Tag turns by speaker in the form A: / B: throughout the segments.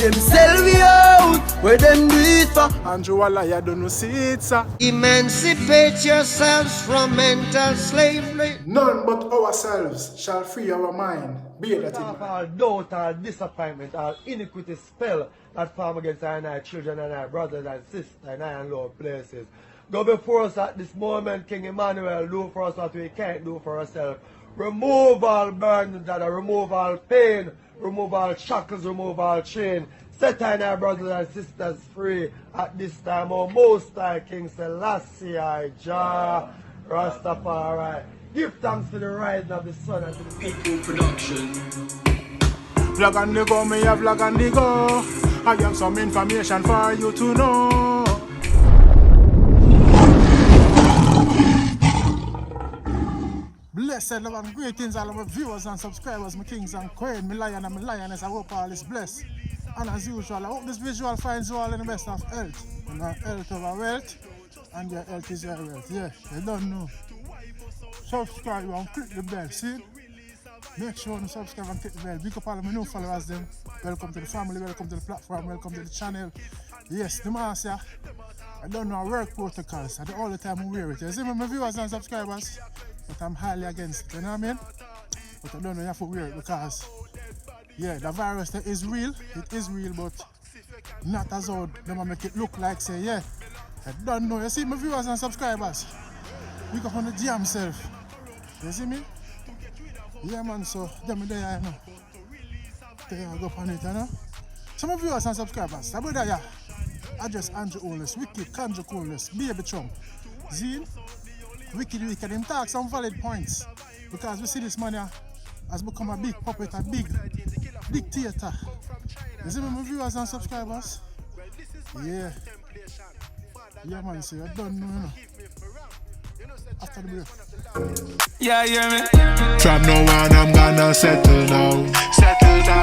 A: Them sell we out, where them do it for.
B: Andrew Walla, you don't know see it, sir.
A: Emancipate yourselves from mental slavery.
B: None but ourselves shall free our mind. Be that in mind.
C: All doubt, all disappointment, all iniquity spell that form against our children and our brothers and sisters in our low places. Go before us at this moment, King Emmanuel. Do for us what we can't do for ourselves. Remove all burdens, remove all pain, remove all shackles, remove all chain. Set our brothers and sisters free at this time. Oh, Most High King Selassie, Jah, Rastafari. Give thanks to the rising of the sun and to the
A: People production.
B: Vlog and the go, me a vlog and the go. I have some information for you to know. Blessed love and greetings all of my viewers and subscribers, my kings and queens, my lion and my lioness. I hope all is blessed. And as usual, I hope this visual finds you all in the best of health. You know, health over wealth, and your health is your wealth. Yeah, you don't know. Subscribe and click the bell, see? Make sure you subscribe and click the bell. Big up all of my new followers then. Welcome to the family, welcome to the platform, welcome to the channel. Yes, the master. I don't know work protocols. I do all the time I wear it. You see my viewers and subscribers? But I'm highly against it, you know what I mean? But I don't know you have to wear it because yeah, the virus that is real, it is real, but not as old. They might make it look like say, yeah. I don't know. You see my viewers and subscribers? We go on the jam self. You see me? Yeah man, so them there you know. There I go on it, you know. Some viewers and subscribers, that brother yeah. Address Andrew Holness, Wicked, Kanjo Holness, Baby Chum, Zine, Wicked, him talk some valid points. Because we see this man here has become a big puppet, a big dictator. You see my viewers and subscribers? Yeah. Yeah man, so I don't know, you know. After the break.
D: Yeah, me.
E: From now on I'm gonna settle down.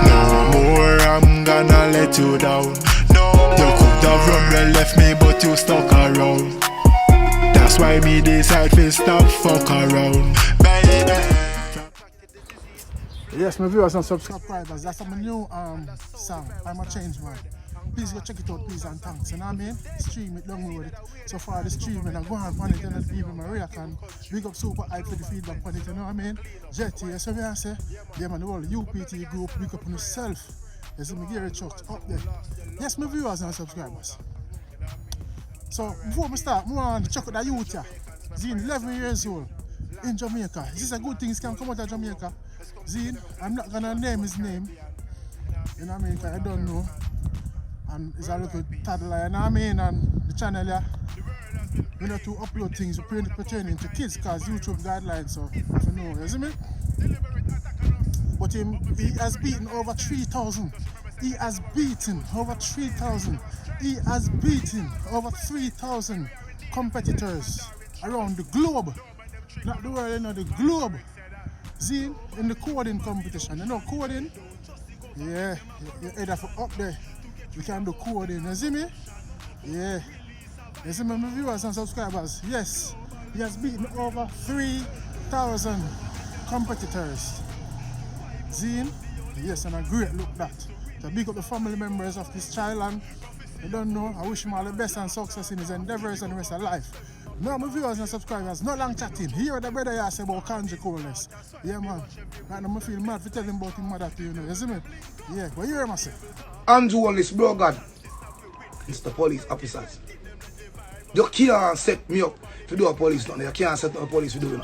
E: No more I'm gonna let you down. You could have run well left me but you stuck around. That's why me decide to stop fuck around, baby.
B: Yes, my viewers and subscribers, that's my new song, I'm a change man. Please go check it out, please, and thanks. You know what I mean? Stream it, download it. So far, the streaming, I go on it and even my reaction. Big up super hype for the feedback on it, you know what I mean? Jetty, so I say, yeah, man, the whole UPT group, big up on yourself. You see me, Gary Church up there. Yes, my viewers and subscribers. So, before we start, I want to check out the youth here. Zine, 11 years old, in Jamaica. Is this a good thing? Can come out of Jamaica? Zine, I'm not going to name his name. You know what I mean? Because I don't know. And it's a little toddler, you know what I mean? And the channel here, we know to upload things pertaining to kids because YouTube guidelines, so if you know, you see me? But he has beaten over 3,000. He has beaten over 3,000. He has beaten over 3,000 competitors around the globe. Not the world, you know, the globe. See, in the coding competition, you know coding? Yeah, you're either for up there. You can do coding, you see me? Yeah. You see my viewers and subscribers? Yes. He has beaten over 3,000 competitors. Zine? Yes, and a great look that. So big up the family members of this child and I don't know, I wish him all the best and success in his endeavors and the rest of life. Now my viewers and subscribers, no long chatting. Here the brother here say about Kanjo Holness. Yeah man. Right now I feel mad for telling about him mother to you know. You see me? Yeah, what you hear me say?
F: Andrew Holness, bro God, it's the police officers. You can't set me up to do a police nothing. You can't set up a police to do it.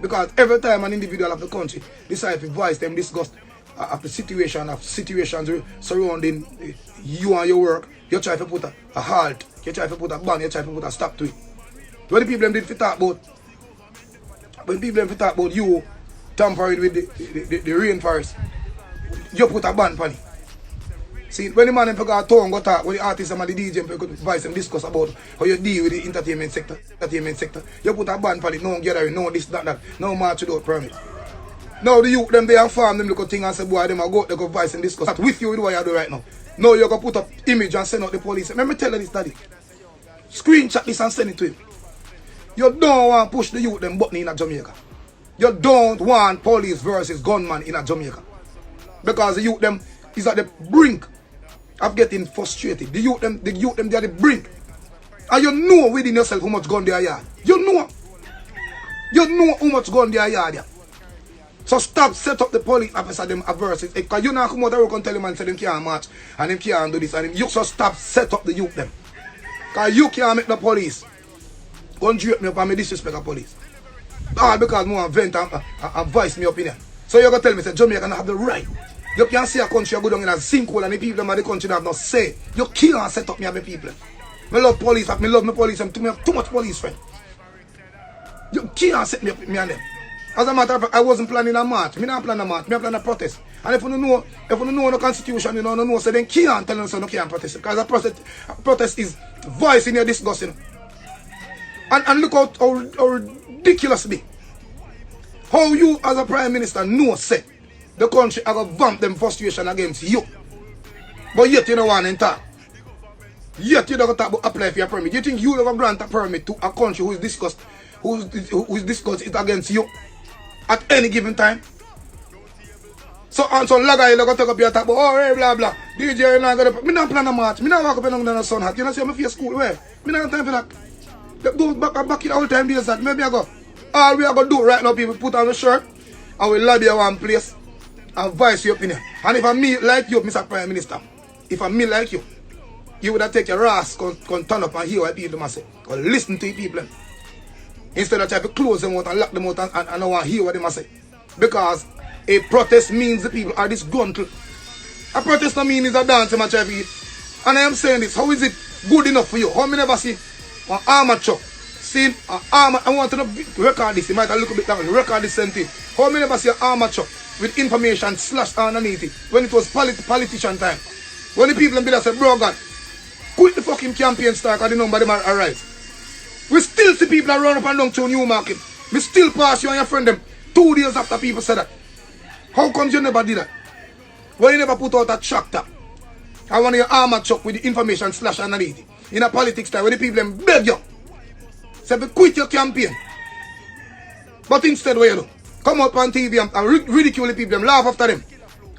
F: Because every time an individual of the country decide to voice them discuss of the situations surrounding you and your work, you try to put a halt, you try to put a ban, you try to put a stop to it. When the people did talk about you tampering with the rainforest, you put a ban on it. See, when the man in got tongue go talk, when the artist and the DJ could voice and discuss about how you deal with the entertainment sector, you put a ban on it, no gathering, no this, that, no march without permit. Now the youth them they are farm them little thing and say, boy, them a go, they go voice and discuss. That with you with what you do right now. Now you go put up image and send out the police. Let me tell you this, daddy. Screenshot this and send it to him. You don't want to push the youth them button in a Jamaica. You don't want police versus gunman in a Jamaica. Because the youth them is at the brink of getting frustrated. The youth them they are the brink. And you know within yourself how much gun they are yard. You know how much gun they are yard. Yeah. So stop set up the police officer them adversities. Because you know come out there and tell them and say them can't march and them can't do this and them, you so stop set up the youth them. Because you can't make the police go and drape me up and me disrespect the police. All because I vent and voice my opinion. So you're going to tell me that Jamaica have the right. You can't see a country go down in a sinkhole and the people of the country have no say. You kill and set up me and my people. I love police, I love my police, and I have too much police friend. You kill and set me up me and them. As a matter of fact, I wasn't planning a march. I not plan a march, I plan a protest. And if you don't know the constitution, you don't know, so then kill and tell them so you can't protest. Because a protest is voicing your disgust. You know? And look how ridiculous it be. How you as a prime minister know say the country are going to vamp them frustration against you. But yet you don't want to talk. Yet you don't talk about apply for your permit. You think you will grant a permit to a country who is discussed it against you at any given time? So on some laga you don't take up your talk about hey blah blah. DJ you're not gonna me not plan a march. Me not walk up and down the sun hat. You know see me face school where? Me not have time for that. Go back in all time days that maybe I go. All we are going to do right now, people, put on the shirt and we lobby at one place and voice your opinion. And if I me like you, Mr. Prime Minister, if I me like you, you would have taken your ass, come turn up and hear what people must say. Or listen to the people. Instead of trying to close them out and lock them out and I don't want to hear what they must say. Because a protest means the people are disgruntled. A protest don't mean it's a dance and try to eat. And I am saying this, how is it good enough for you? How many never see an armor truck? See, I want to record this. You might have a little bit down. Record this same thing. How many never see an armor truck with information slashed underneath it when it was politician time? When the people in Bida said, bro, God, quit the fucking campaign start because the number of them are arise. We still see people that run up and down to Newmarket. We still pass you and your friend them 2 days after people said that. How come you never did that? Why you never put out a tractor? I want your armor truck with the information slashed underneath it. In a politics time where the people them beg you. Say, quit your campaign. But instead, what you do? Come up on TV and ridicule the people, them, laugh after them.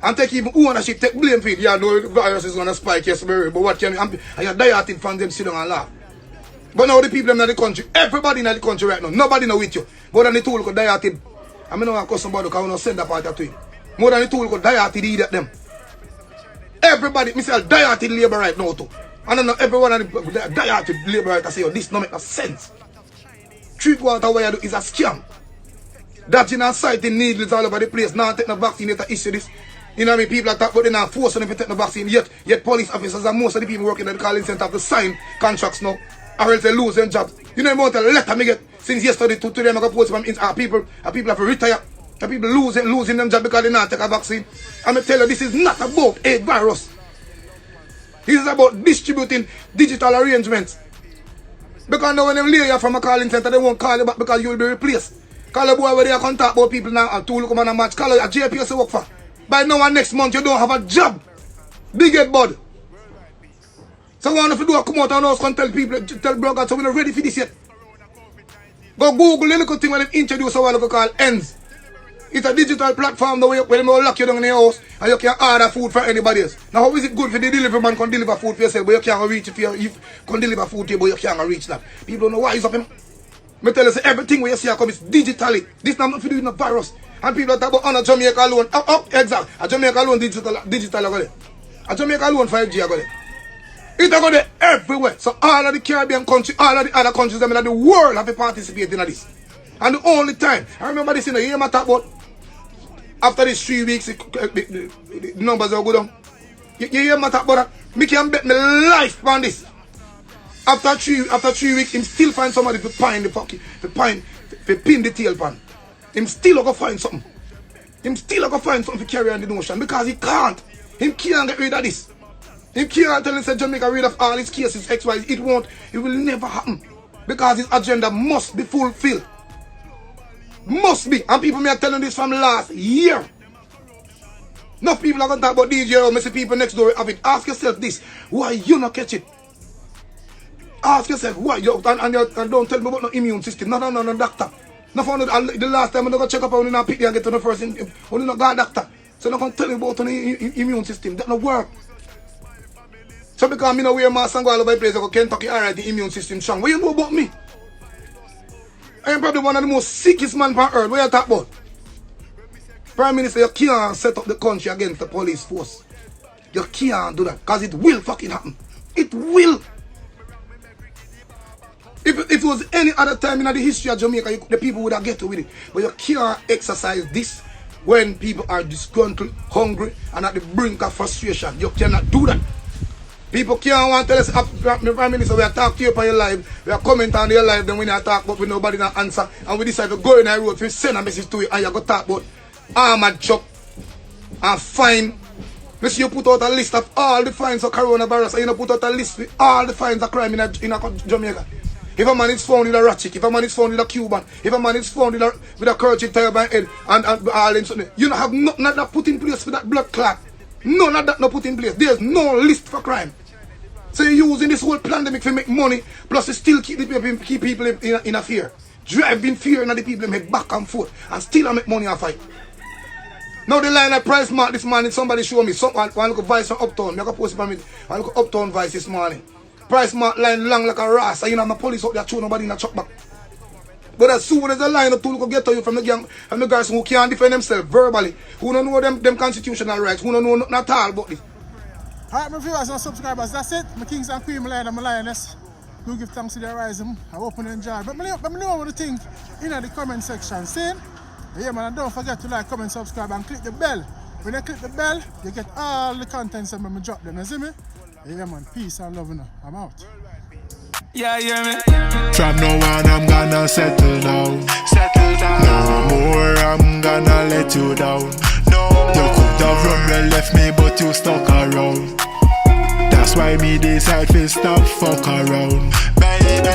F: And take even ownership, take blame for it. Yeah, no, the virus is going to spike, yes, but what can you... And you're dieted fans, them sit down and laugh. But now the people in the country, everybody in the country right now, nobody know with you. More than the tool could dieted. I mean, I call somebody because I don't send that part to him. More than the tool could dieted idiot them. Everybody, myself, dieted labor right now too. I don't know, everyone in the dieted labor right, I say, oh, this don't make no sense. 3/4 what you do is a scam. That you know citing needles all over the place. Now take no vaccine to issue this. You know what I mean? People are talking about they not forcing them to take the vaccine yet police officers and most of the people working at the calling center have to sign contracts now. Or else they lose their jobs. You know about the letter me get since yesterday to today I'm going to post from people have to retire. People losing them job because they not take a vaccine. I'm going to tell you this is not about a virus. This is about distributing digital arrangements. Because now when them lay you from a calling center, they won't call you back because you will be replaced. Call a boy where they can talk about people now and to look up on a match. Call a JPS to work for. By now and next month you don't have a job. Big head bud. So what if you do come out and us can tell people, tell bloggers, so we're not ready for this yet. Go Google the little thing when they introduce a while ago called ENDS. It's a digital platform where they will lock you down in your house and you can order food for anybody else. Now how is it good for the delivery man can deliver food for yourself but you can't reach it for you can deliver food to you but you can't reach that. People don't know why it's up, you know. I tell you, say, everything where you see come is digitally. This is not to do with a virus. And people talk about on a Jamaica alone. Exactly. A Jamaica alone digital there. A Jamaica alone 5G there. It's going there everywhere. So all of the Caribbean countries, all of the other countries in the world have to participate in this. And the only time, I remember this in the year I talk about after these 3 weeks, the numbers are good. You hear me talk about that? I can bet my life on this. After 3 weeks, him still find somebody to pin the fucking, to pin the tail pan. Him still going to find something. Him still going to find something to carry on the notion because he can't. Him can't get rid of this. Him can't tell him say Jamaica rid of all his cases, XY. It will never happen. Because his agenda must be fulfilled. Must be. And people may have telling this from last year. Enough people are going to talk about DJ or messy people next door have it. Ask yourself this. Why you not catch it? Ask yourself why you and don't tell me about no immune system. No, doctor. No, the last time I'm going to check up on you pick you and get to the first thing. Only not got doctor. So I'm not going to tell you about the immune system. That don't work. So because me no wear mask and go all over the place, I go Kentucky, alright, the immune system strong. What you know about me? I am probably one of the most sickest man on earth. What you talk about? Prime Minister, you can't set up the country against the police force. You can't do that, because it will fucking happen. It will. If it was any other time in the history of Jamaica, the people would have get with it. But you can't exercise this when people are disgruntled, hungry, and at the brink of frustration. You cannot do that. People can't want to tell us, Prime Minister, we are talking to you on your live, we are commenting on your live, then when you talk about with nobody not answer, and we decide to go in the road, we send a message to you, and you go talk about armored truck and fine. Miss, you put out a list of all the fines of coronavirus, and you don't put out a list with all the fines of crime in Jamaica. If a man is found with a ratchet, if a man is found with a Cuban, if a man is found with a kerchief turban head, and all in something, you don't have nothing of that put in place for that blood clot. None of that not put in place. There's no list for crime. So you're using this whole pandemic to make money, plus you still keep people in a fear. Driving fear in the people make back and forth, and still make money off it. Now the line at Price Mark this morning, somebody show me, one look at Vice from Uptown, I can post it for me, I look at Uptown Vice this morning. Price Mark line long like a ras, and you know my police out there throw nobody in a truck back. But as soon as the line up to look get to you from the gang, from the guys who can't defend themselves verbally, who don't know them constitutional rights, who don't know nothing at all about this.
B: Alright, my viewers and subscribers, that's it. My kings and queen, my lion and my lioness. Do give thanks to the horizon. I hope you enjoy. But I know what you think in the comment section. Saying, yeah man, and don't forget to like, comment, subscribe and click the bell. When you click the bell, you get all the contents and when I drop them. You see me? Yeah man, peace and love. I'm out.
D: Yeah, me.
E: From now on I'm gonna settle down. Settle down. No more I'm gonna let you down. No. You could have run well left me but you stuck around. That's why me decide to stop fuck around. Baby.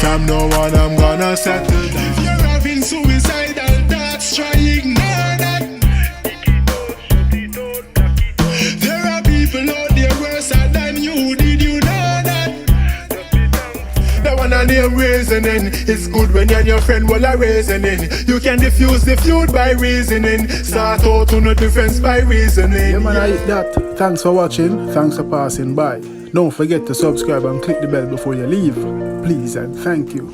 E: From now on I'm gonna settle down. If you're having suicidal thoughts, try ignore that. There are people out there worse than you. Did you know that? The one on name reasoning. It's good when you and your friend will are reasoning. You can diffuse the feud by reasoning. Start out to no difference by reasoning.
B: Yeah man, I eat that. Thanks for watching. Thanks for passing by. Don't forget to subscribe and click the bell before you leave. Please and thank you.